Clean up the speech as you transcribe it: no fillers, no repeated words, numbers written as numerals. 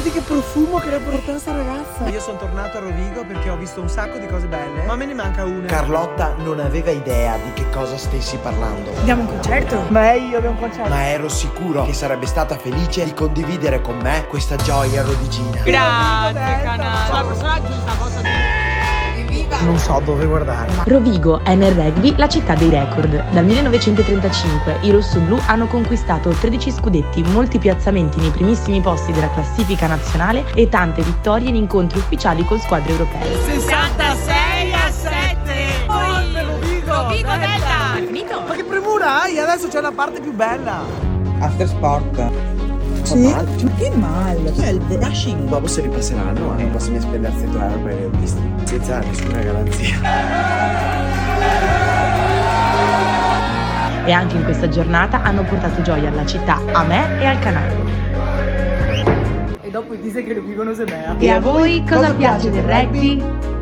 Senti che profumo che l'ha portata sta ragazza. Io sono tornato a Rovigo perché ho visto un sacco di cose belle, ma me ne manca una. Carlotta non aveva idea di che cosa stessi parlando, Andiamo a un concerto? Ma io abbiamo un concerto. ma ero sicuro che sarebbe stata felice di condividere con me questa gioia rodigina. Grazie canale. Non so dove guardare. Rovigo è nel rugby la città dei record. Dal 1935 i rossoblù hanno conquistato 13 scudetti, molti piazzamenti nei primissimi posti della classifica nazionale e tante vittorie in incontri ufficiali con squadre europee. 66-7. Forte Rovigo Delta. È finito? Ma che premura hai? Adesso c'è la parte più bella. After sport. Sì? Che male. C'è il brushing. Dopo se ripasseranno e possono spendere 100 euro per i visti senza nessuna garanzia. E anche in questa giornata hanno portato gioia alla città, a me e al canale. E dopo dice che Rovigo non si bea. E a voi cosa piace del rugby?